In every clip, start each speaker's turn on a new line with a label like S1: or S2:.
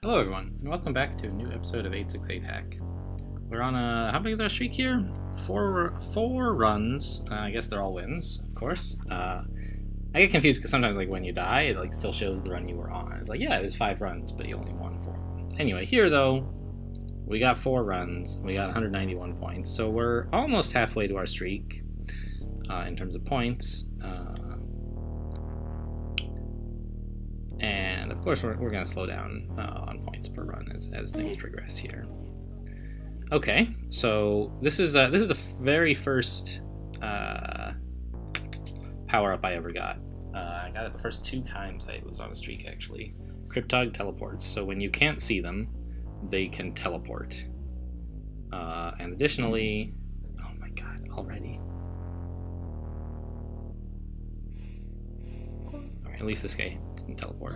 S1: Hello everyone, and welcome back to a new episode of 868 Hack. We're on a... how big is our streak here? Four runs. I guess they're all wins, of course. I get confused because sometimes like when you die, it like still shows the run you were on. It's like, yeah, it was 5 runs, but you only won 4. Anyway, here though, we got 4 runs. We got 191 points, so we're almost halfway to our streak in terms of points. And of course, we're going to slow down on points per run as things progress here. Okay, so this is the very first power up I ever got. I got it the first 2 times I was on a streak actually. Cryptog teleports. So when you can't see them, they can teleport. And additionally, oh my god, already. At least this guy didn't teleport.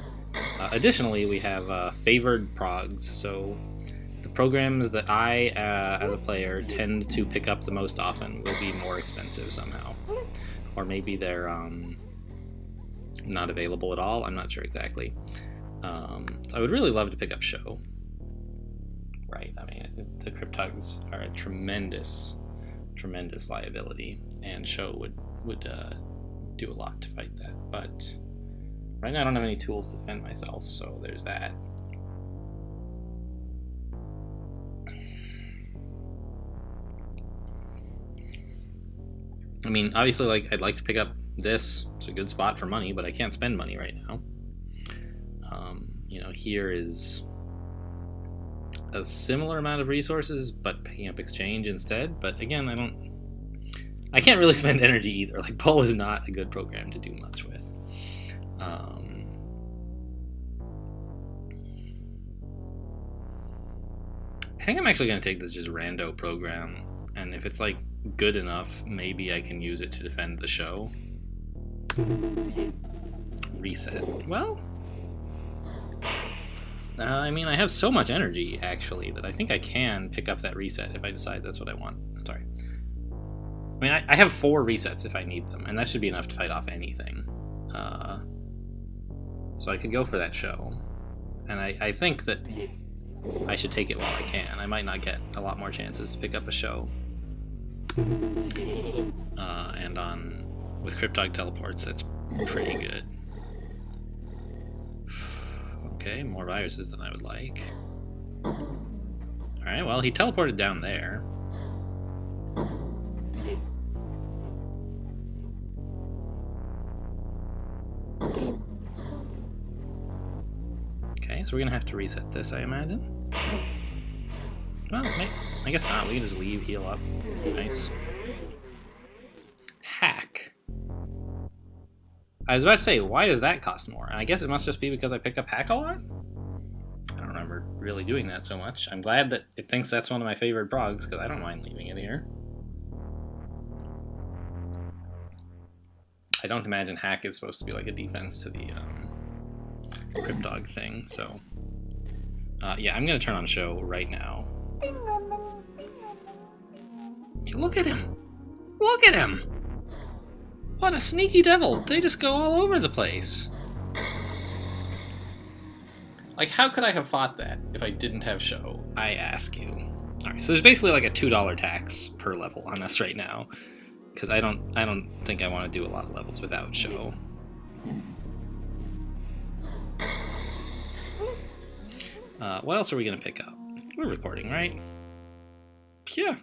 S1: Additionally, we have favored progs, so the programs that I, as a player, tend to pick up the most often will be more expensive somehow. Or maybe they're not available at all, I'm not sure exactly. I would really love to pick up Show. Right, I mean, the Cryptogs are a tremendous liability, and Show would do a lot to fight that, but right now I don't have any tools to defend myself, so there's that. I mean, obviously, like, I'd like to pick up this. It's a good spot for money, but I can't spend money right now. You know, here is a similar amount of resources, but picking up exchange instead. But again, I can't really spend energy either. Like, Pull is not a good program to do much with. I think I'm actually going to take this just rando program, and if it's like good enough, maybe I can use it to defend the show. Reset. Well, I mean, I have so much energy actually that I think I can pick up that reset if I decide that's what I want. Sorry. I mean, I have 4 resets if I need them, and that should be enough to fight off anything. So I could go for that show, and I think that I should take it while I can. I might not get a lot more chances to pick up a show. And with Cryptog teleports, that's pretty good. Okay, more viruses than I would like. Alright, well, he teleported down there. Okay, so we're gonna have to reset this, I imagine. Well, I guess not. We can just leave, heal up. Nice. Hack. I was about to say, why does that cost more? And I guess it must just be because I pick up Hack a lot? I don't remember really doing that so much. I'm glad that it thinks that's one of my favorite progs, because I don't mind leaving it here. I don't imagine Hack is supposed to be like a defense to the Cryptog thing, so... yeah, I'm gonna turn on Show right now. Look at him! Look at him! What a sneaky devil! They just go all over the place! Like, how could I have fought that if I didn't have Show? I ask you. Alright, so there's basically like a $2 tax per level on us right now. Because I don't think I want to do a lot of levels without Show. What else are we going to pick up? We're recording, right? Yeah.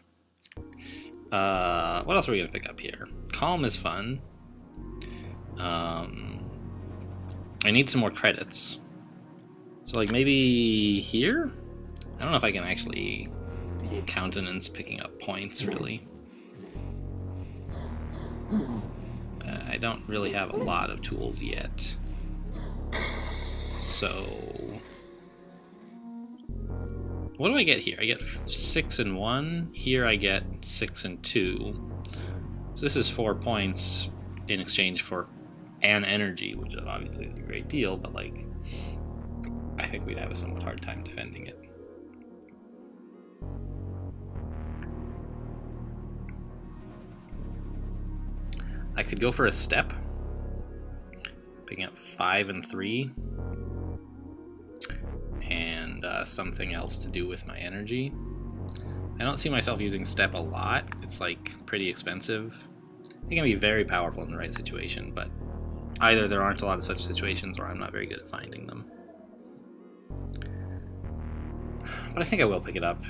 S1: What else are we going to pick up here? Calm is fun. I need some more credits. So, like, maybe here? I don't know if I can actually countenance picking up points, really. I don't really have a lot of tools yet. So... what do I get here? I get 6 and 1. Here I get 6 and 2. So this is 4 points in exchange for an energy, which obviously is a great deal, but like, I think we'd have a somewhat hard time defending it. I could go for a step, picking up 5 and 3, and and something else to do with my energy. I don't see myself using step a lot. It's like pretty expensive. It can be very powerful in the right situation, but either there aren't a lot of such situations or I'm not very good at finding them. But I think I will pick it up.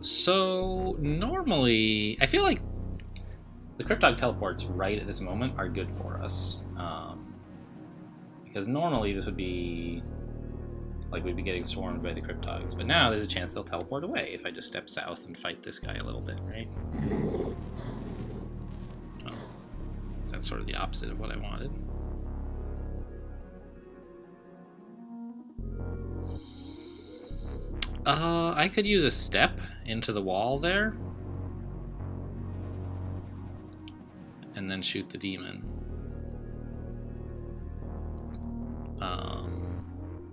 S1: So normally, I feel like the Cryptog teleports right at this moment are good for us. Because normally this would be like we'd be getting swarmed by the Cryptogs, but now there's a chance they'll teleport away if I just step south and fight this guy a little bit, right? Oh, that's sort of the opposite of what I wanted. I could use a step into the wall there. And then shoot the demon.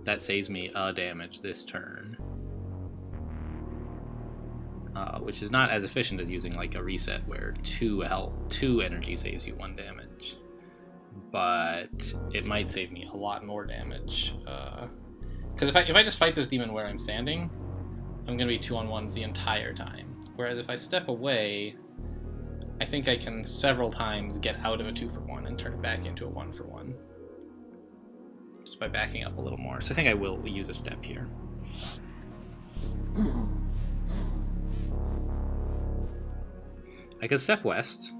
S1: That saves me a damage this turn. Which is not as efficient as using like a reset where 2 energy saves you 1 damage. But it might save me a lot more damage. Because if I just fight this demon where I'm standing, I'm going to be 2-on-1 the entire time. Whereas if I step away, I think I can several times get out of a 2-for-1 and turn it back into a 1-for-1. Just by backing up a little more. So I think I will use a step here. I could step west,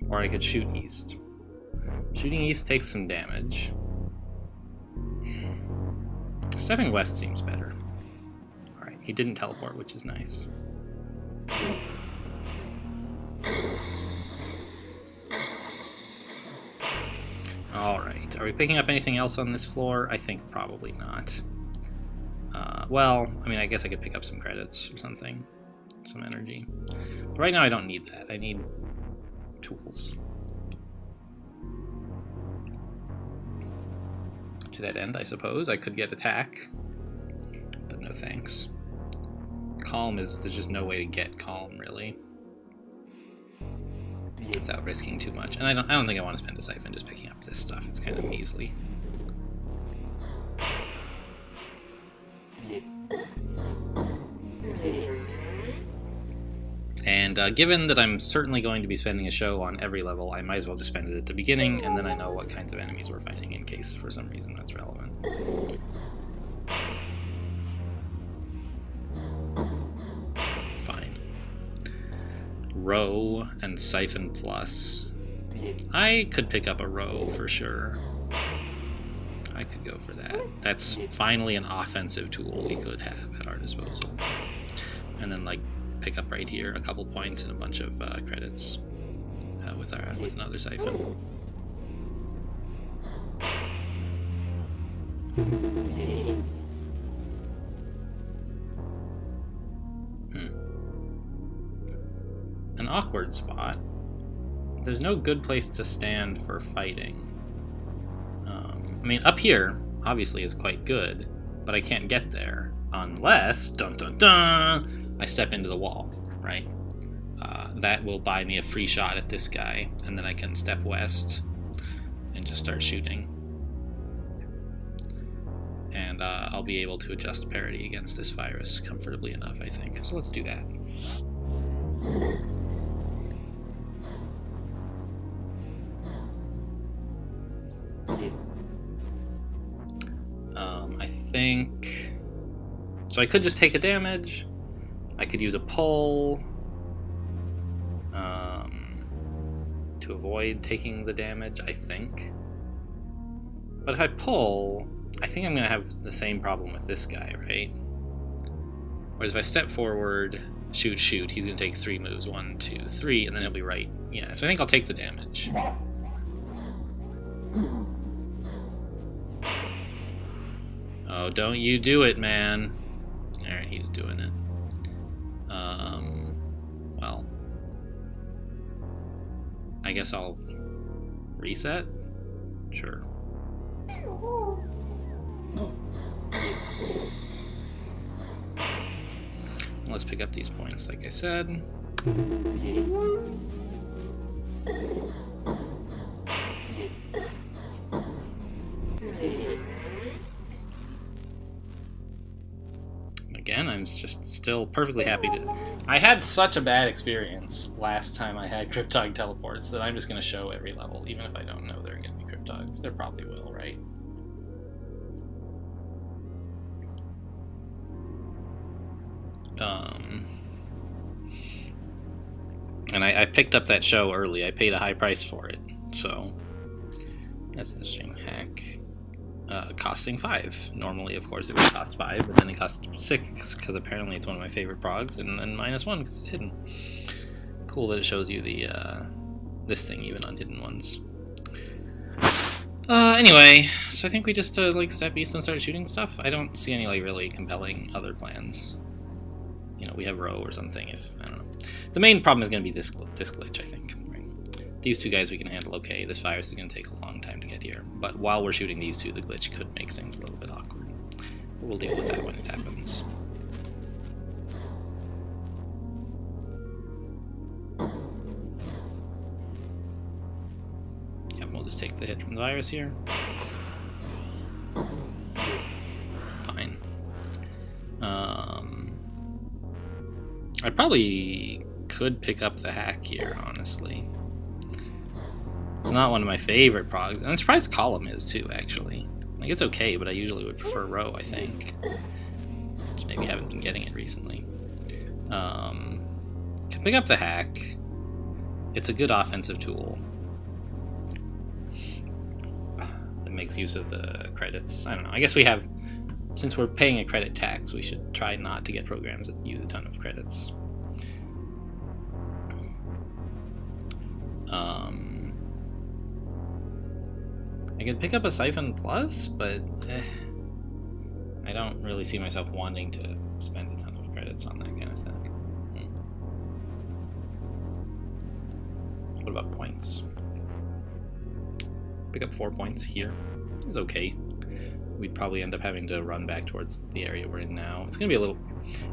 S1: or I could shoot east. Shooting east takes some damage. Stepping west seems better. Alright, he didn't teleport, which is nice. Alright, are we picking up anything else on this floor? I think probably not. Well, I mean, I guess I could pick up some credits or something. Some energy. But right now I don't need that. I need tools. To that end, I suppose, I could get attack. But no thanks. Calm there's just no way to get calm, really. Without risking too much. And I don't think I want to spend a siphon just picking up this stuff. It's kind of measly. And given that I'm certainly going to be spending a show on every level, I might as well just spend it at the beginning, and then I know what kinds of enemies we're fighting in case for some reason that's relevant. Fine. Row and Siphon Plus. I could pick up a row for sure. I could go for that. That's finally an offensive tool we could have at our disposal. And then, like, pick up right here a couple points and a bunch of credits with another siphon. An awkward spot. There's no good place to stand for fighting. I mean, up here obviously is quite good, but I can't get there unless, dun dun dun, I step into the wall, right? That will buy me a free shot at this guy, and then I can step west and just start shooting. And I'll be able to adjust parity against this virus comfortably enough, I think. So let's do that. I think... So I could just take a damage. I could use a pull to avoid taking the damage, I think. But if I pull, I think I'm going to have the same problem with this guy, right? Whereas if I step forward, shoot, he's going to take 3 moves. 1, 2, 3, and then he'll be right. Yeah, so I think I'll take the damage. Oh, don't you do it, man. Alright, he's doing it. Well, I guess I'll reset? Sure. Let's pick up these points, like I said. I'm just still perfectly happy to... I had such a bad experience last time I had Cryptog teleports that I'm just going to show every level, even if I don't know there are going to be Cryptogs. There probably will, right? And I picked up that show early. I paid a high price for it, so that's an interesting hack. Costing 5. Normally, of course, it would cost 5, but then it cost 6 because apparently it's one of my favorite progs, and then -1 because it's hidden. Cool that it shows you the this thing even on hidden ones. Anyway, so I think we just like step east and start shooting stuff. I don't see any like really compelling other plans. You know, we have row or something. If I don't know, the main problem is going to be this glitch, I think. These two guys we can handle okay. This virus is going to take a long time to get here. But while we're shooting these two, the glitch could make things a little bit awkward. But we'll deal with that when it happens. Yeah, we'll just take the hit from the virus here. Fine. I probably could pick up the hack here, honestly. It's not one of my favorite progs, and I'm surprised Column is too, actually. Like, it's okay, but I usually would prefer Row, I think. Just maybe haven't been getting it recently. Can pick up the hack. It's a good offensive tool. It makes use of the credits. I don't know. I guess we have, since we're paying a credit tax, we should try not to get programs that use a ton of credits. I could pick up a Siphon Plus, but I don't really see myself wanting to spend a ton of credits on that kind of thing. What about points? Pick up 4 points here. It's okay. We'd probably end up having to run back towards the area we're in now. It's gonna be a little...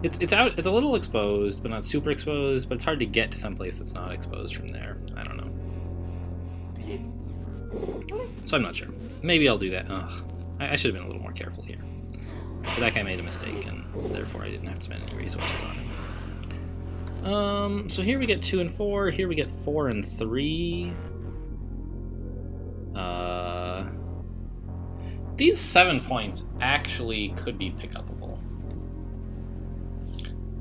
S1: It's a little exposed, but not super exposed, but it's hard to get to someplace that's not exposed from there. I don't know. So I'm not sure. Maybe I'll do that. Ugh. I should have been a little more careful here. But that guy made a mistake, and therefore I didn't have to spend any resources on him. So here we get 2 and 4. Here we get 4 and 3. These 7 points actually could be pick-upable.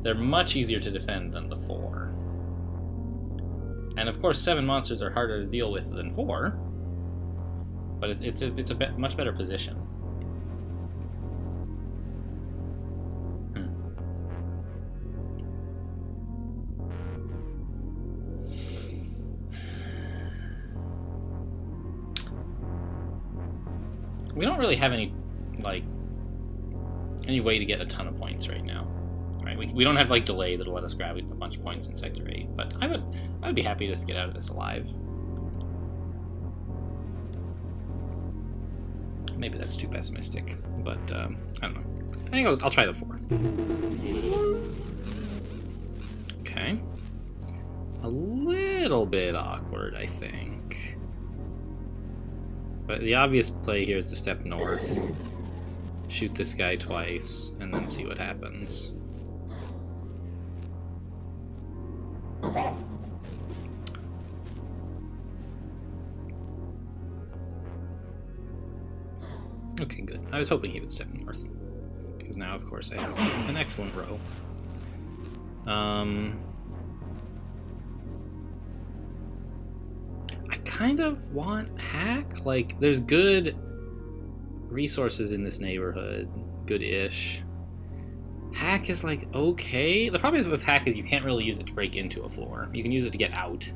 S1: They're much easier to defend than the 4. And of course 7 monsters are harder to deal with than 4. But it's a much better position. We don't really have any way to get a ton of points right now. Right? We don't have like delay that'll let us grab a bunch of points in Sector 8, but I would be happy just to get out of this alive. Maybe that's too pessimistic, but I don't know. I think I'll try the 4. Okay. A little bit awkward, I think. But the obvious play here is to step north, shoot this guy twice, and then see what happens. Okay, good. I was hoping he would step north, because now, of course, I have an excellent row. I kind of want hack. Like, there's good resources in this neighborhood, good-ish. Hack is like okay. The problem is with hack is you can't really use it to break into a floor. You can use it to get out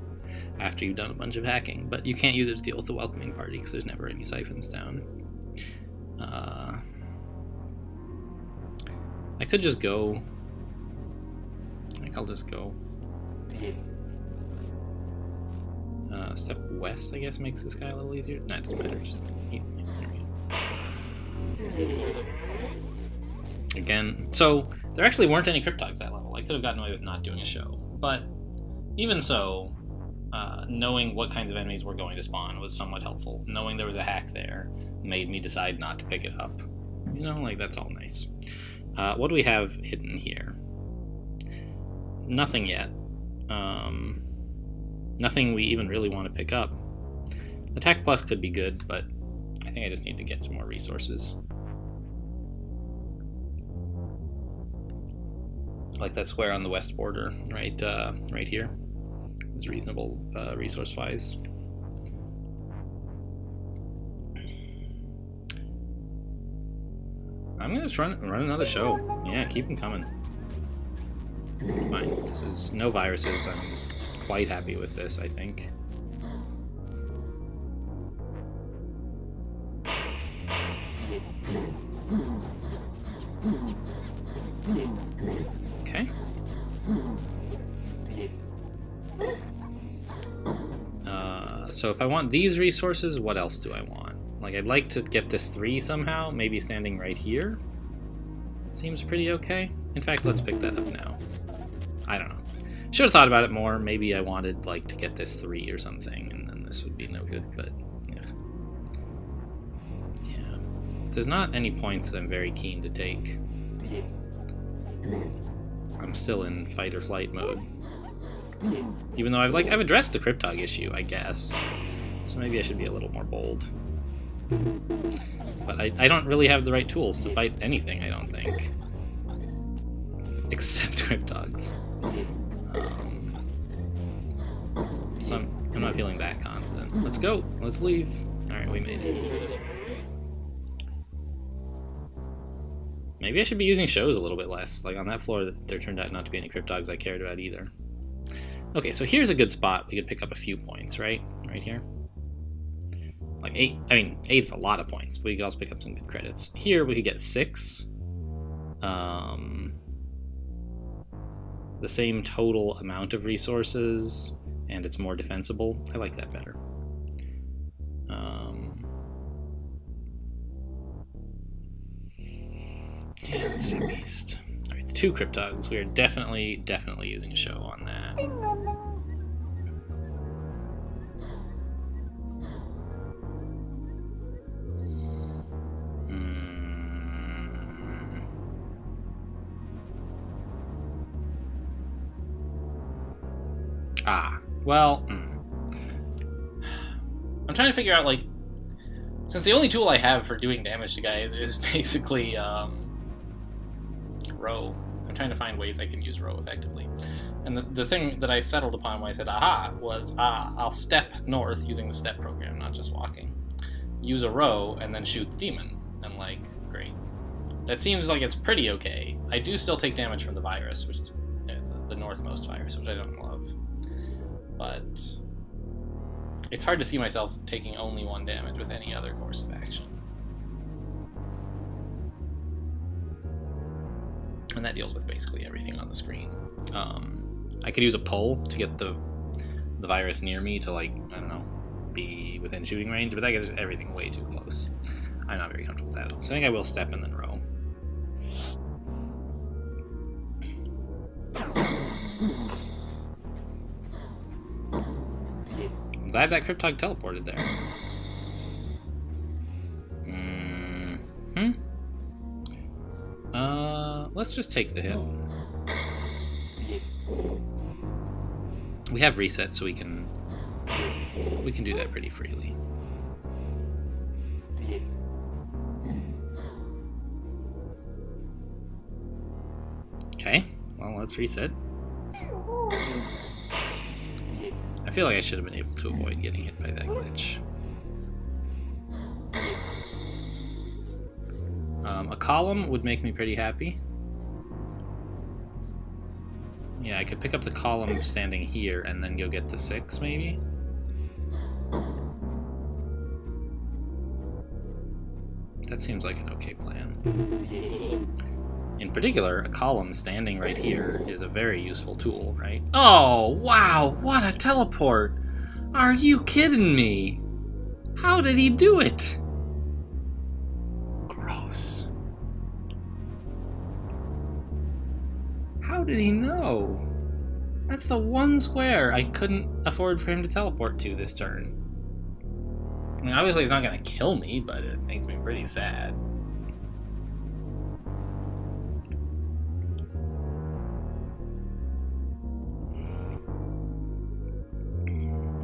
S1: after you've done a bunch of hacking, but you can't use it to deal with the welcoming party because there's never any siphons down. I could just go. I think I'll just go. Step west, I guess, makes this guy a little easier. No, it doesn't matter. Just again. So there actually weren't any Cryptogs that level. I could have gotten away with not doing a show, but even so, knowing what kinds of enemies were going to spawn was somewhat helpful. Knowing there was a hack there made me decide not to pick it up. You know, like, that's all nice. What do we have hidden here? Nothing yet. Nothing we even really want to pick up. Attack Plus could be good, but I think I just need to get some more resources. Like that square on the west border, right here. It's reasonable resource-wise. I'm gonna just run another show. Yeah, keep them coming. Fine. This is no viruses. I'm quite happy with this, I think. Okay. So if I want these resources, what else do I want? Like, I'd like to get this 3 somehow, maybe standing right here. Seems pretty okay. In fact, let's pick that up now. I don't know. Should have thought about it more. Maybe I wanted, like, to get this 3 or something, and then this would be no good, but yeah. Yeah. There's not any points that I'm very keen to take. I'm still in fight or flight mode. Even though I've addressed the Cryptog issue, I guess. So maybe I should be a little more bold. But I don't really have the right tools to fight anything, I don't think. Except Cryptogs. So I'm not feeling that confident. Let's go. Let's leave. Alright, we made it. Maybe I should be using shows a little bit less. Like on that floor, there turned out not to be any Cryptogs I cared about either. Okay, so here's a good spot. We could pick up a few points, right? Right here. Like 8. I mean, 8's a lot of points, but we could also pick up some good credits. Here we could get 6. The same total amount of resources, and it's more defensible. I like that better. Yeah, let's see Beast. Alright, the 2 Cryptogs. We are definitely using a show on that. Well, I'm trying to figure out, like, since the only tool I have for doing damage to guys is basically, row. I'm trying to find ways I can use row effectively. And the thing that I settled upon when I said aha was, I'll step north using the step program, not just walking. Use a row, and then shoot the demon. And, like, great. That seems like it's pretty okay. I do still take damage from the virus, which the northmost virus, which I don't love. But it's hard to see myself taking only 1 damage with any other course of action. And that deals with basically everything on the screen. I could use a pole to get the virus near me to, like, I don't know, be within shooting range, but that gets everything way too close. I'm not very comfortable with that at all. So I think I will step and then row. I'm glad that Cryptog teleported there. Let's just take the hit. We have reset, so we can do that pretty freely. Okay, well, let's reset. I feel like I should have been able to avoid getting hit by that glitch. A column would make me pretty happy. Yeah, I could pick up the column standing here and then go get the 6, maybe? That seems like an okay plan. In particular, a column standing right here is a very useful tool, right? Oh, wow, what a teleport! Are you kidding me? How did he do it? Gross. How did he know? That's the one square I couldn't afford for him to teleport to this turn. I mean, obviously he's not gonna kill me, but it makes me pretty sad.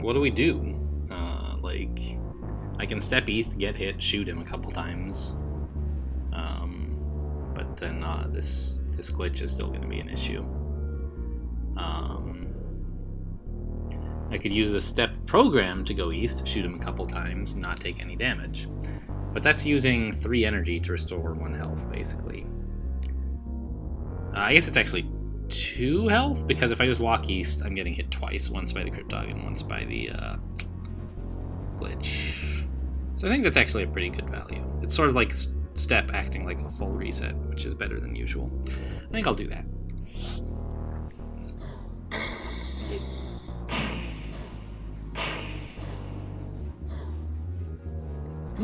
S1: what do we do? Like, I can step east, get hit, shoot him a couple times. But then this glitch is still going to be an issue. I could use the step program to go east, shoot him a couple times, and not take any damage. But that's using 3 energy to restore 1 health, basically. I guess it's actually 2 health, because if I just walk east, I'm getting hit twice. Once by the Cryptog and once by the glitch. So I think that's actually a pretty good value. It's sort of like step acting like a full reset, which is better than usual. I think I'll do that.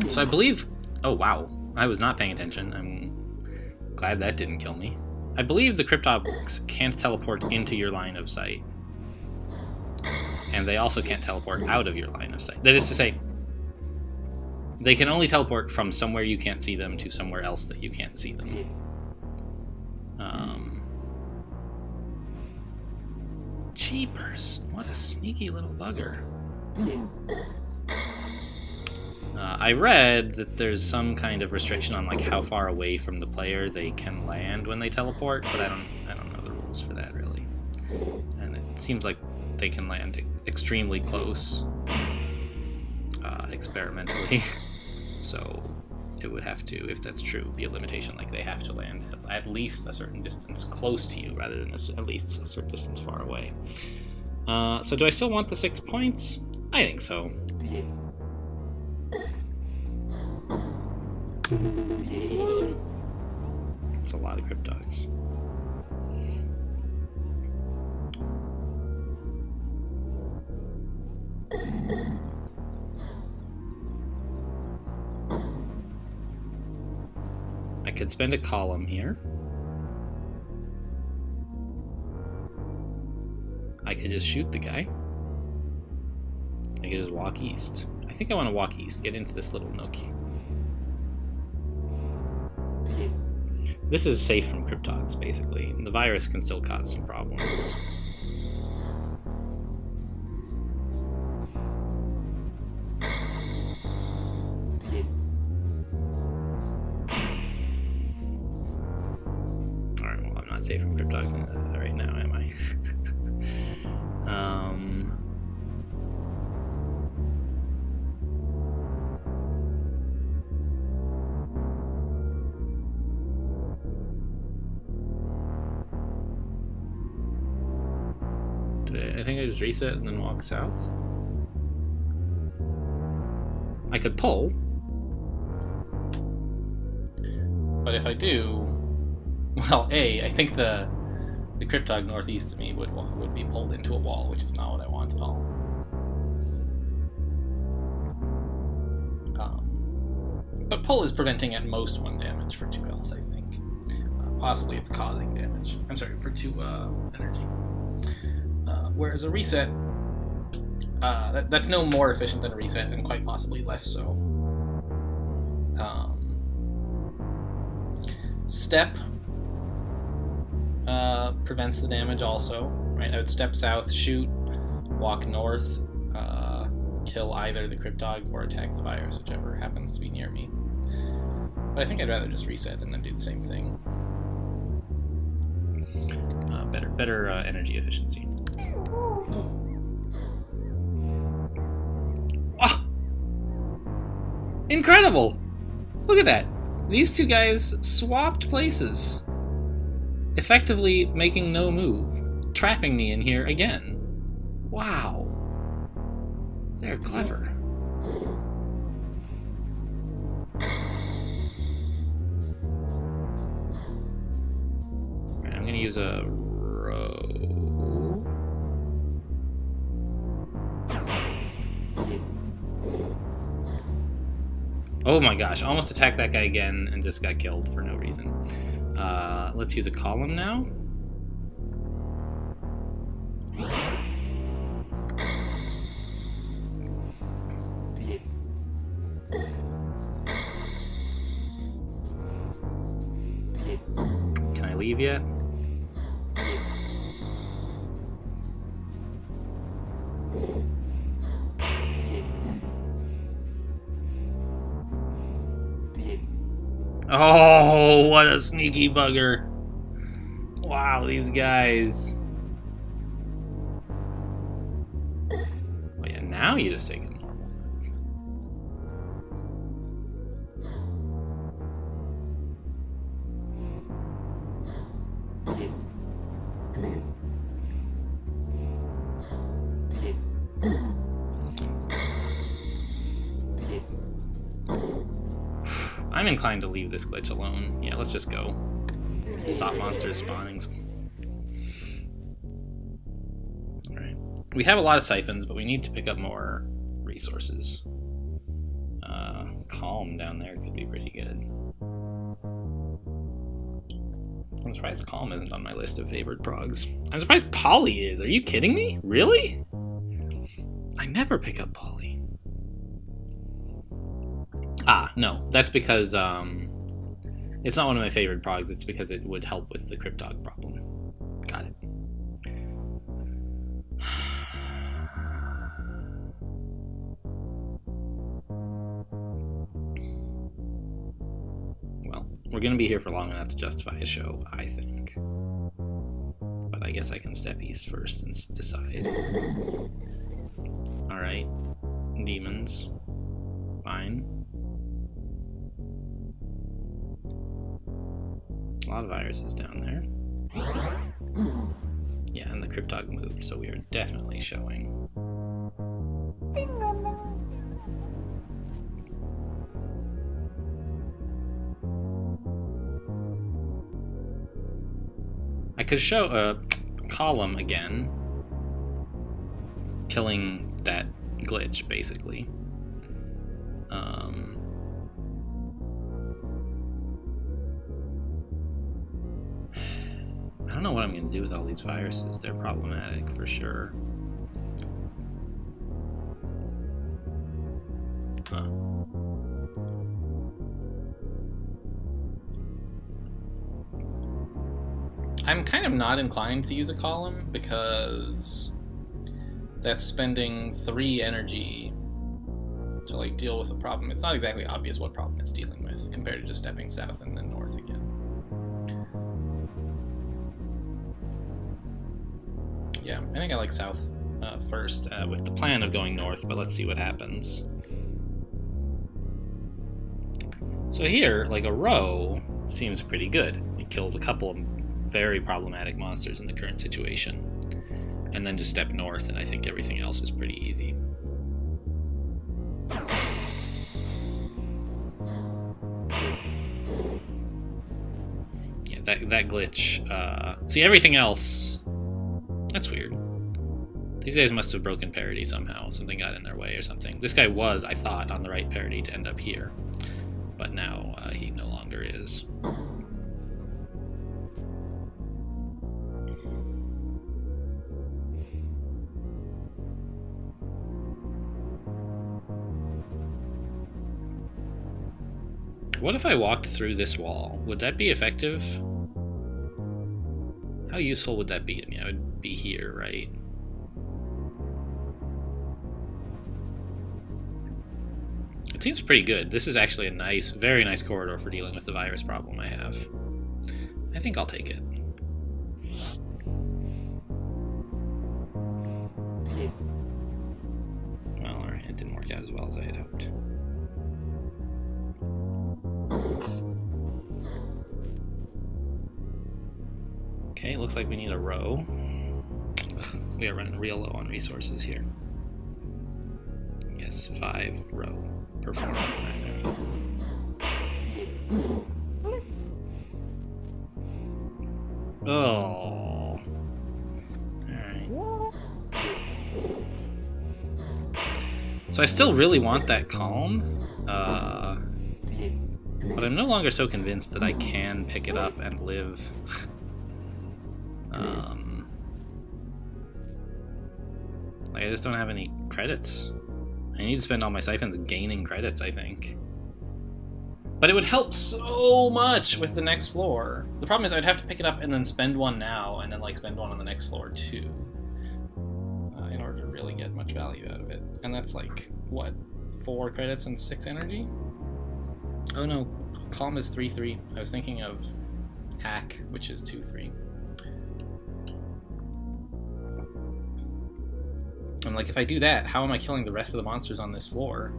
S1: So I believe... Oh, wow. I was not paying attention. I'm glad that didn't kill me. I believe the Cryptogs can't teleport into your line of sight. And they also can't teleport out of your line of sight. That is to say, they can only teleport from somewhere you can't see them to somewhere else that you can't see them. Jeepers. What a sneaky little bugger. I read that there's some kind of restriction on like how far away from the player they can land when they teleport, but I don't know the rules for that really. And it seems like they can land extremely close, experimentally. So it would have to, if that's true, be a limitation, like they have to land at least a certain distance close to you rather than at least a certain distance far away. So do I still want the 6 points? I think so. It's a lot of Cryptogs. I could spend a column here. I could just shoot the guy. I could just walk east. I think I want to walk east, get into this little nook. This is safe from Cryptogs, basically. The virus can still cause some problems. Alright, well, I'm not safe from Cryptogs right now, am I? I think I just reset and then walk south. I could pull. But if I do, well, I think the Cryptog northeast of me would be pulled into a wall, which is not what I want at all. But pull is preventing at most 1 damage for 2 health, I think. Possibly it's causing damage. I'm sorry, for 2 energy. Whereas a reset, that's no more efficient than a reset, and quite possibly less so. Step prevents the damage also, right? I would step south, shoot, walk north, kill either the Cryptog or attack the virus, whichever happens to be near me. But I think I'd rather just reset and then do the same thing. Better energy efficiency. Oh! Incredible! Look at that! These 2 guys swapped places, effectively making no move, trapping me in here again. Wow. They're clever. I'm gonna use a row. Oh my gosh, almost attacked that guy again and just got killed for no reason. Let's use a column now. Can I leave yet? Oh, what a sneaky bugger. Wow, these guys. Oh yeah, now you just take a normal move. I'm inclined to leave this glitch alone. Yeah, let's just go. Stop monsters spawning. Alright. We have a lot of siphons, but we need to pick up more resources. Calm down there could be pretty good. I'm surprised Calm isn't on my list of favored progs. I'm surprised Poly is. Are you kidding me? Really? I never pick up Poly. Ah, no. That's because it's not one of my favorite progs. It's because it would help with the Cryptog problem. Got it. Well, we're going to be here for long enough to justify a show, I think. But I guess I can step east first and decide. Alright. Demons. Fine. A lot of viruses down there. Yeah, and the Cryptog moved, so we are definitely showing. I could show a column again, killing that glitch, basically. I don't know what I'm going to do with all these viruses. They're problematic for sure. Huh. I'm kind of not inclined to use a column because that's spending 3 energy to like deal with a problem. It's not exactly obvious what problem it's dealing with compared to just stepping south and then north again. Yeah, I think I like south first with the plan of going north, but let's see what happens. So here, like a row seems pretty good. It kills a couple of very problematic monsters in the current situation. And then just step north, and I think everything else is pretty easy. Yeah, that glitch. See, everything else... That's weird. These guys must have broken parity somehow. Something got in their way or something. This guy was, I thought, on the right parity to end up here. But now he no longer is. What if I walked through this wall? Would that be effective? How useful would that be to me? I would be here, right? It seems pretty good. This is actually a nice, very nice corridor for dealing with the virus problem I have. I think I'll take it. Well, alright, it didn't work out as well as I had hoped. Okay, looks like we need a row. We are running real low on resources here. Yes, 5 row per 4. Oh. Alright. So I still really want that calm. But I'm no longer so convinced that I can pick it up and live. Like, I just don't have any credits. I need to spend all my siphons gaining credits, I think. But it would help so much with the next floor. The problem is I'd have to pick it up and then spend one now, and then like spend one on the next floor too, in order to really get much value out of it. And that's like, what, 4 credits and 6 energy? Oh no, Calm is 3/3. I was thinking of Hack, which is 2/3. And like, if I do that, how am I killing the rest of the monsters on this floor?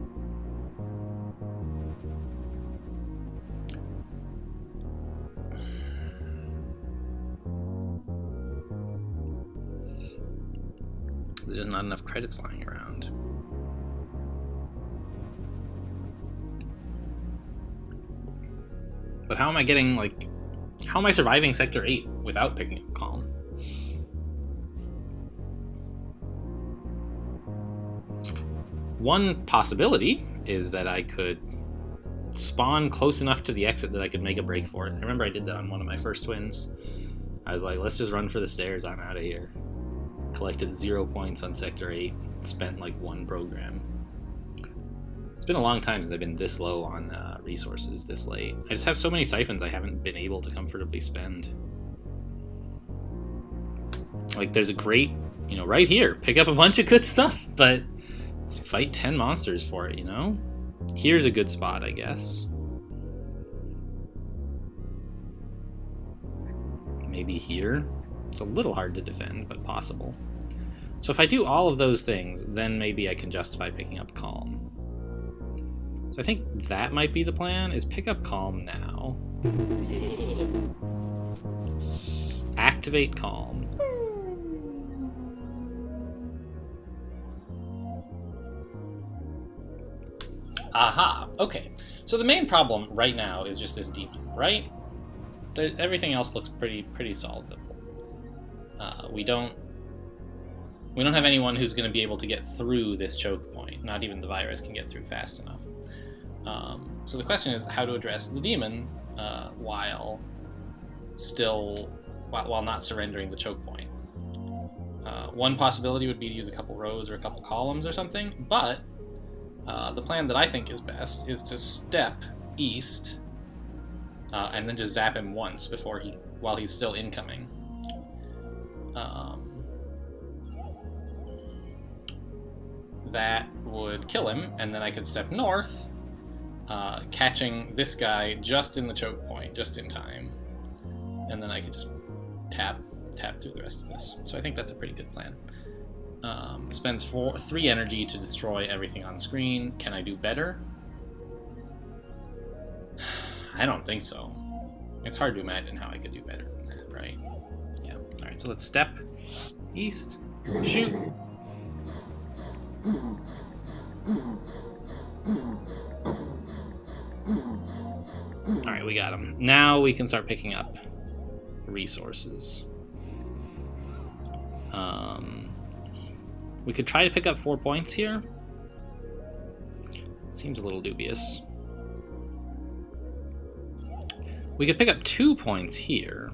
S1: There's not enough credits lying around. But how am I getting, like, how am I surviving Sector 8 without picking up Calm? One possibility is that I could spawn close enough to the exit that I could make a break for it. I remember I did that on one of my first twins. I was like, let's just run for the stairs, I'm out of here. Collected 0 points on Sector 8, spent like 1 program. It's been a long time since I've been this low on resources this late. I just have so many siphons I haven't been able to comfortably spend. Like, there's a great, you know, right here, pick up a bunch of good stuff, but fight 10 monsters for it, you know? Here's a good spot, I guess. Maybe here? It's a little hard to defend, but possible. So if I do all of those things, then maybe I can justify picking up Calm. So I think that might be the plan, is pick up Calm now. Activate Calm. Aha, okay. So the main problem right now is just this demon, right? Everything else looks pretty solvable. We don't have anyone who's going to be able to get through this choke point. Not even the virus can get through fast enough. So the question is how to address the demon while not surrendering the choke point. One possibility would be to use a couple rows or a couple columns or something, but the plan that I think is best is to step east and then just zap him once while he's still incoming. That would kill him, and then I could step north, catching this guy just in the choke point, just in time, and then I could just tap through the rest of this. So I think that's a pretty good plan. Spends 3 energy to destroy everything on screen. Can I do better? I don't think so. It's hard to imagine how I could do better than that, right? Yeah. Alright, so let's step east. Shoot! Alright, we got him. Now we can start picking up resources. We could try to pick up 4 points here. Seems a little dubious. We could pick up 2 points here,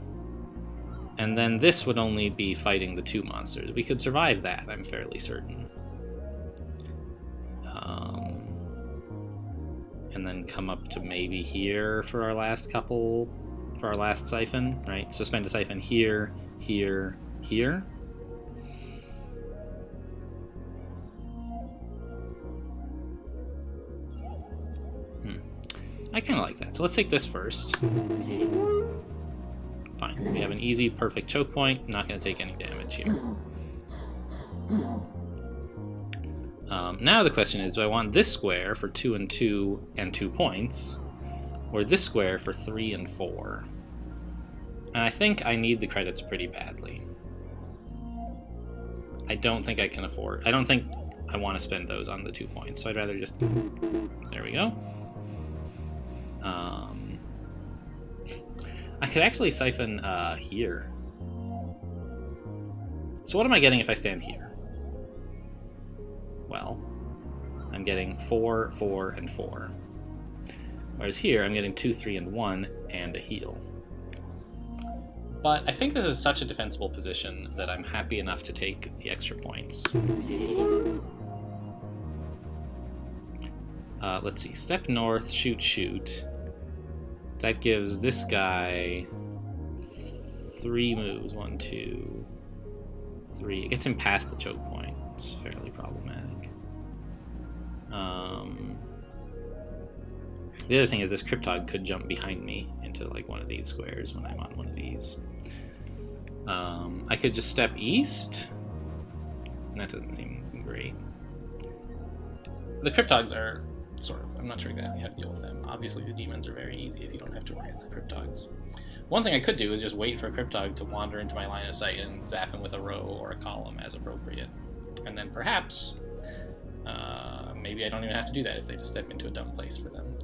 S1: and then this would only be fighting the 2 monsters. We could survive that, I'm fairly certain. And then come up to maybe here for our last siphon, right? So spend a siphon here, here, here. I kind of like that. So let's take this first. Fine. We have an easy, perfect choke point. Not going to take any damage here. Now the question is, do I want this square for 2 and 2 and 2 points, or this square for 3 and 4? And I think I need the credits pretty badly. I don't think I can afford... I don't think I want to spend those on the 2 points, so I'd rather just... There we go. I could actually siphon here. So what am I getting if I stand here? Well, I'm getting 4, 4, and 4. Whereas here, I'm getting 2, 3, and 1, and a heal. But I think this is such a defensible position that I'm happy enough to take the extra points. Let's see, step north, shoot, shoot. That gives this guy 3 moves. 1, 2, 3. It gets him past the choke point. It's fairly problematic. The other thing is this Cryptog could jump behind me into like one of these squares when I'm on one of these. I could just step east. That doesn't seem great. The Cryptogs are sort of, I'm not sure exactly how to deal with them. Obviously the demons are very easy if you don't have to worry with the Cryptogs. One thing I could do is just wait for a Cryptog to wander into my line of sight and zap him with a row or a column as appropriate. And then perhaps, maybe I don't even have to do that if they just step into a dumb place for them.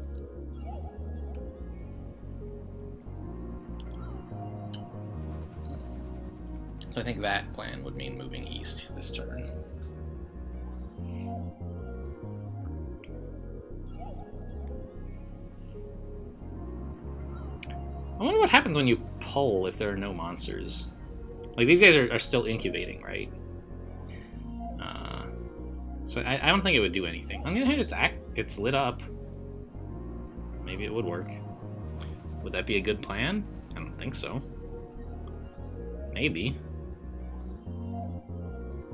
S1: So I think that plan would mean moving east this turn. I wonder what happens when you pull if there are no monsters. Like, these guys are still incubating, right? So I don't think it would do anything. On the other hand, it's lit up. Maybe it would work. Would that be a good plan? I don't think so. Maybe.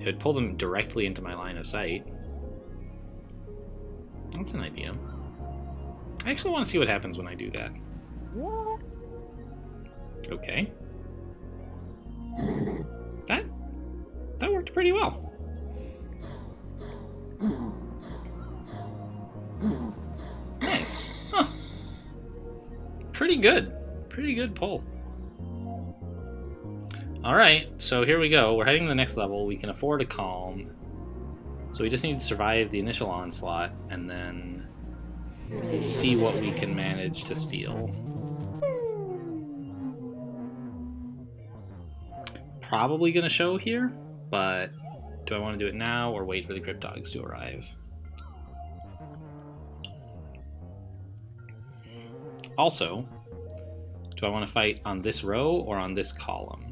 S1: It would pull them directly into my line of sight. That's an idea. I actually want to see what happens when I do that. Okay. That worked pretty well. Nice. Huh. Pretty good. Pretty good pull. Alright, so here we go. We're heading to the next level. We can afford a calm. So we just need to survive the initial onslaught and then see what we can manage to steal. Probably gonna show here, but do I want to do it now or wait for the Cryptogs to arrive? Also, do I want to fight on this row or on this column?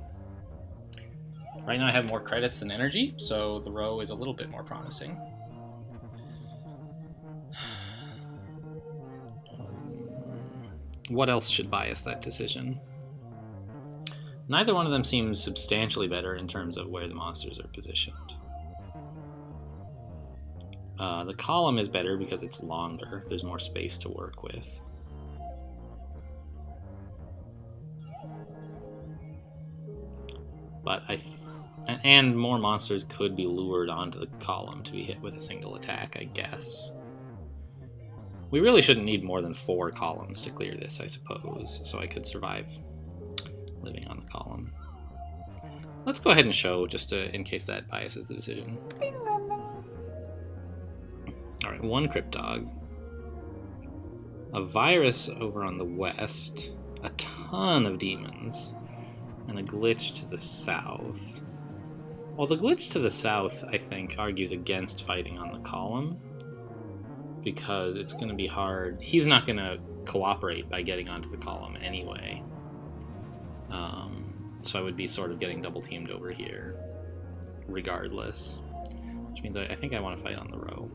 S1: Right now I have more credits than energy, so the row is a little bit more promising. What else should bias that decision? Neither one of them seems substantially better in terms of where the monsters are positioned. The column is better because it's longer. There's more space to work with. But and more monsters could be lured onto the column to be hit with a single attack, I guess. We really shouldn't need more than 4 columns to clear this, I suppose, so I could survive living on the column. Let's go ahead and show, just in case that biases the decision. Alright, 1 Cryptog. A virus over on the west. A ton of demons. And a glitch to the south. Well, the glitch to the south, I think, argues against fighting on the column. Because it's going to be hard. He's not going to cooperate by getting onto the column anyway. So I would be sort of getting double teamed over here, regardless. Which means I think I want to fight on the row.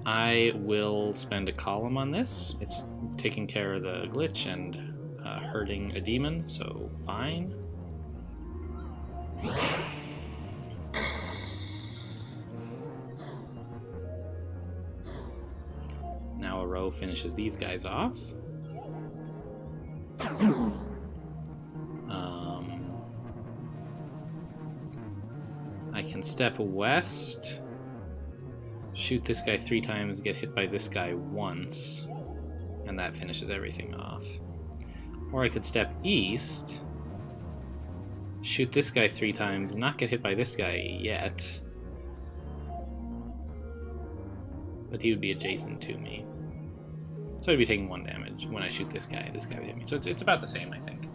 S1: I will spend a column on this. It's taking care of the glitch and hurting a demon, so fine. Now a row finishes these guys off. I can step west, shoot this guy 3 times, get hit by this guy once, and that finishes everything off. Or I could step east, shoot this guy 3 times, not get hit by this guy yet, but he would be adjacent to me. So I'd be taking 1 damage when I shoot this guy would hit me. So it's about the same, I think.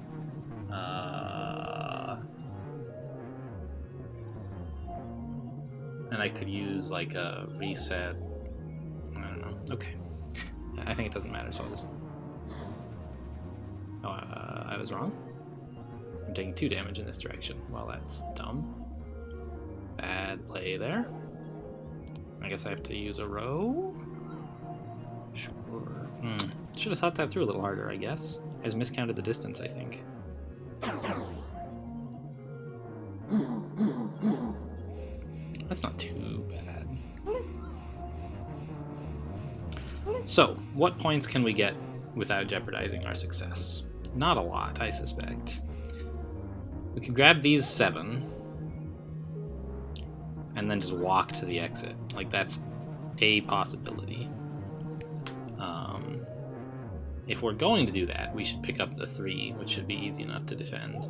S1: And I could use like a reset. I don't know. Okay. I think it doesn't matter, so I'll just... Oh, I was wrong. I'm taking 2 damage in this direction. Well, that's dumb. Bad play there. I guess I have to use a row? Sure. Should have thought that through a little harder, I guess. I just miscounted the distance, I think. That's not too bad. So, what points can we get without jeopardizing our success? Not a lot, I suspect. We could grab these 7 and then just walk to the exit. Like, that's a possibility. If we're going to do that, we should pick up the 3, which should be easy enough to defend.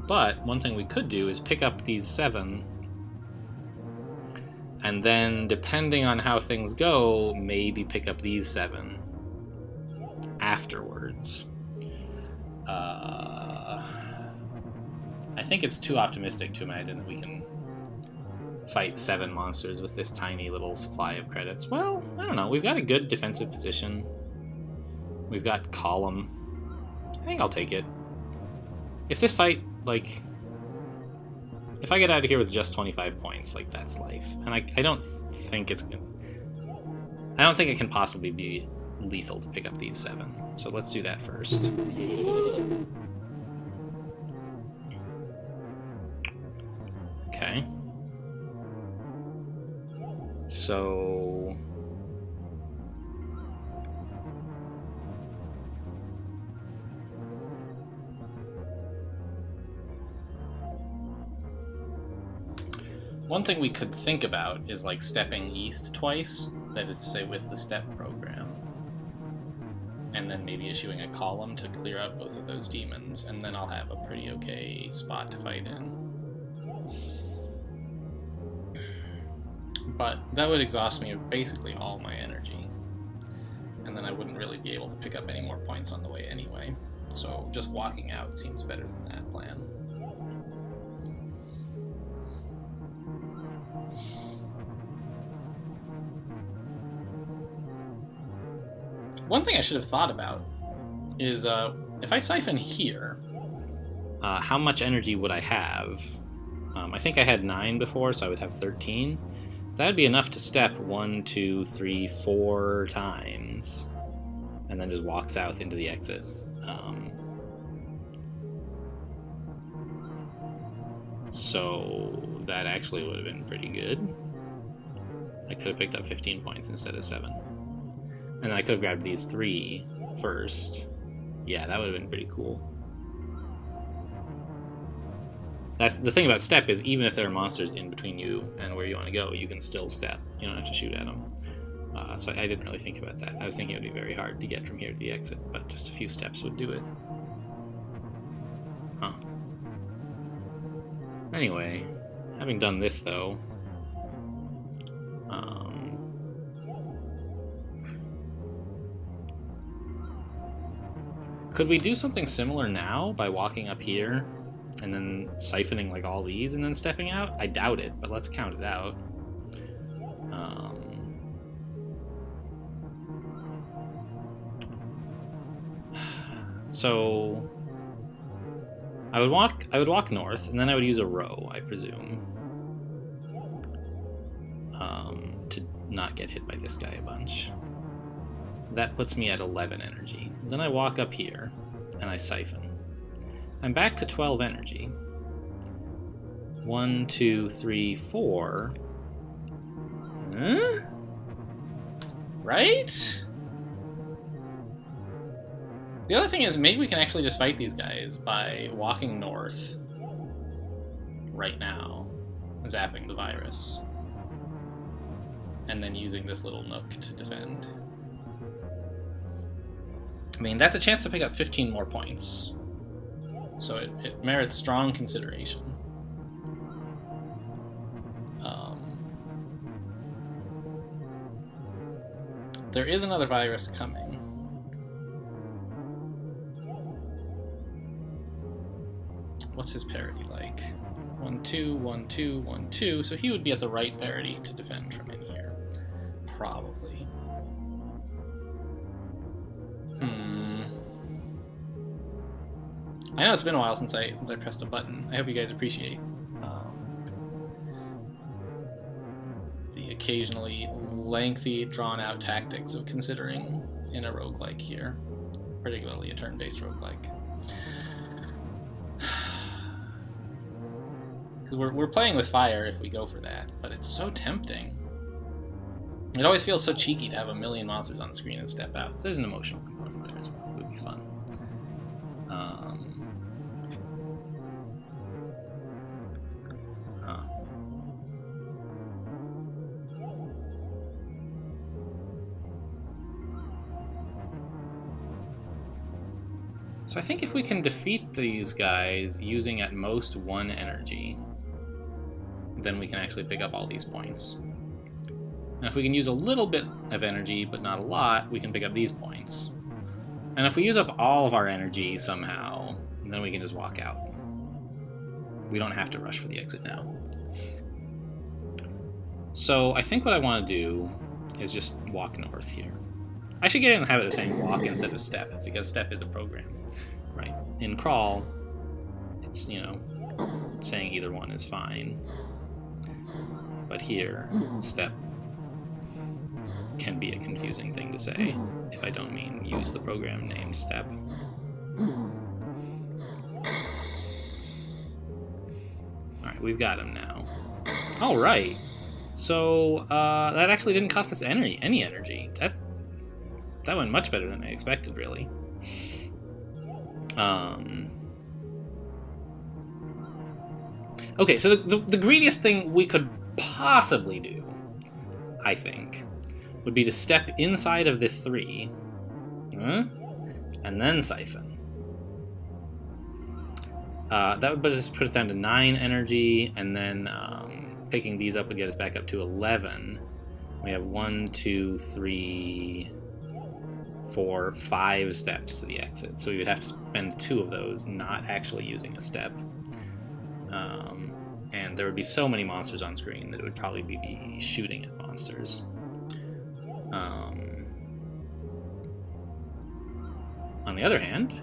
S1: But one thing we could do is pick up these 7, and then, depending on how things go, maybe pick up these 7 afterwards. I think it's too optimistic to imagine that we can fight 7 monsters with this tiny little supply of credits. Well, I don't know. We've got a good defensive position. We've got column. I think I'll take it. If this fight, like... If I get out of here with just 25 points, like, that's life. And I don't think it's... I don't think it can possibly be lethal to pick up these 7. So let's do that first. Okay. So... One thing we could think about is like stepping east twice, that is to say with the step program. And then maybe issuing a column to clear out both of those demons, and then I'll have a pretty okay spot to fight in. But that would exhaust me of basically all my energy. And then I wouldn't really be able to pick up any more points on the way anyway. So just walking out seems better than that plan. One thing I should have thought about is if I siphon here, how much energy would I have? I think I had 9 before, so I would have 13. That would be enough to step 1, 2, 3, 4 times, and then just walk south into the exit. So that actually would have been pretty good. I could have picked up 15 points instead of 7. And then I could have grabbed these 3 first. Yeah, that would have been pretty cool. That's the thing about step, is even if there are monsters in between you and where you want to go, you can still step. You don't have to shoot at them. So I didn't really think about that. I was thinking it would be very hard to get from here to the exit, but just a few steps would do it. Huh. Anyway, having done this though, could we do something similar now by walking up here and then siphoning like all these and then stepping out? I doubt it, but let's count it out. So I would walk north, and then I would use a row, I presume, to not get hit by this guy a bunch. That puts me at 11 energy. Then I walk up here, and I siphon. I'm back to 12 energy. 1, 2, 3, 4. Huh? Right? The other thing is, maybe we can actually just fight these guys by walking north right now, zapping the virus, and then using this little nook to defend. I mean, that's a chance to pick up 15 more points, so it merits strong consideration. There is another virus coming. What's his parity like? 1, 2, 1, 2, 1, 2. So he would be at the right parity to defend from in here. Probably. I know it's been a while since I pressed a button. I hope you guys appreciate the occasionally lengthy, drawn-out tactics of considering in a roguelike here, particularly a turn-based roguelike. Because we're playing with fire if we go for that, but it's so tempting. It always feels so cheeky to have a million monsters on the screen and step out. So there's an emotional component there as well. It would be fun. So I think if we can defeat these guys using at most 1 energy, then we can actually pick up all these points. And if we can use a little bit of energy, but not a lot, we can pick up these points. And if we use up all of our energy somehow, then we can just walk out. We don't have to rush for the exit now. So I think what I want to do is just walk north here. I should get in the habit of saying walk instead of step, because step is a program, right? In crawl, it's, you know, saying either one is fine. But here, step can be a confusing thing to say if I don't mean use the program named step. Alright, we've got him now. Alright, so that actually didn't cost us any energy. That went much better than I expected, really. Okay, so the greediest thing we could possibly do, I think, would be to step inside of this 3, and then siphon. That would put us down to 9 energy, and then picking these up would get us back up to 11. We have 1, 2, 3, 4, 5 steps to the exit, so we would have to spend 2 of those not actually using a step. And there would be so many monsters on screen that it would probably be shooting at monsters. On the other hand,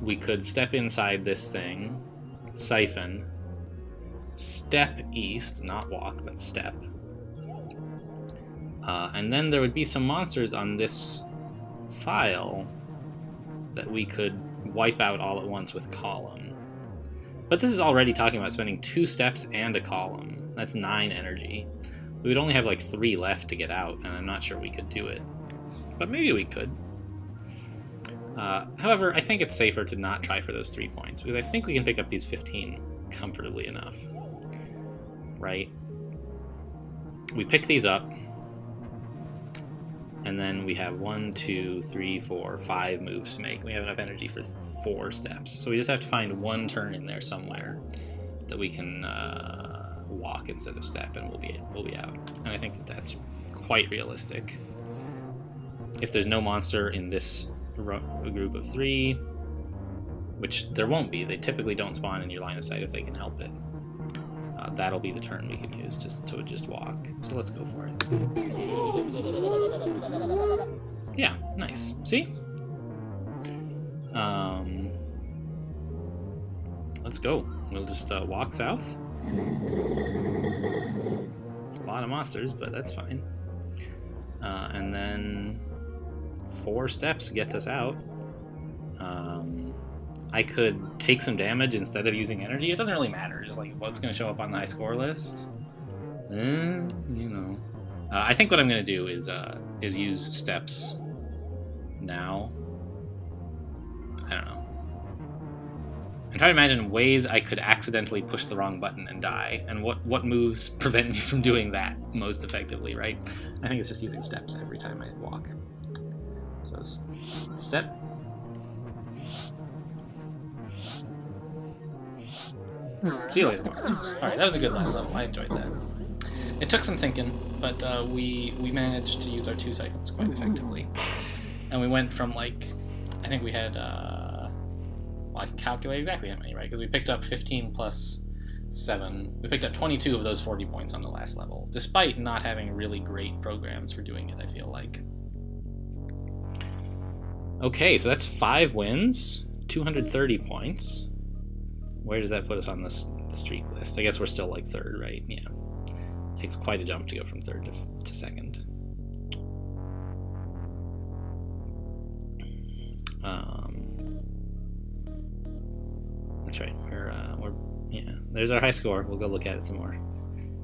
S1: we could step inside this thing, siphon, step east, not walk, but step. And then there would be some monsters on this file that we could wipe out all at once with column. But this is already talking about spending 2 steps and a column. That's 9 energy. We would only have like 3 left to get out, and I'm not sure we could do it. But maybe we could. However, I think it's safer to not try for those 3 points, because I think we can pick up these 15 comfortably enough. Right? We pick these up, and then we have 1, 2, 3, 4, 5 moves to make. We have enough energy for 4 steps. So we just have to find 1 turn in there somewhere that we can walk instead of step, and we'll be out. And I think that that's quite realistic. If there's no monster in this group of 3, which there won't be, they typically don't spawn in your line of sight if they can help it. That'll be the turn we can use to just walk. So let's go for it. Yeah, nice. See? Let's go. We'll just walk south. It's a lot of monsters, but that's fine. And then 4 steps gets us out. I could take some damage instead of using energy. It doesn't really matter. Just like what's going to show up on the high score list. You know. I think what I'm going to do is use steps now. I don't know. I'm trying to imagine ways I could accidentally push the wrong button and die, and what moves prevent me from doing that most effectively, right? I think it's just using steps every time I walk. So step. See you later, monsters. Alright, that was a good last level. I enjoyed that. It took some thinking, but we managed to use our 2 siphons quite effectively. And we went from, like, I think we had, well, I can calculate exactly how many, right? Because we picked up 15 plus 7. We picked up 22 of those 40 points on the last level, despite not having really great programs for doing it, I feel like. Okay, so that's 5 wins, 230 points. Where does that put us on the streak list? I guess we're still like 3rd, right? Yeah. Takes quite a jump to go from 3rd to 2nd. That's right. We're Yeah, there's our high score. We'll go look at it some more.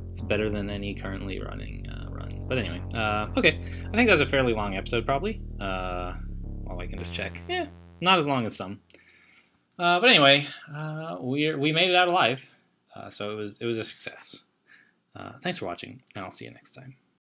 S1: It's better than any currently running run. But anyway, okay. I think that was a fairly long episode, probably. Well, I can just check. Yeah, not as long as some. But anyway, we made it out alive, so it was a success. Thanks for watching, and I'll see you next time.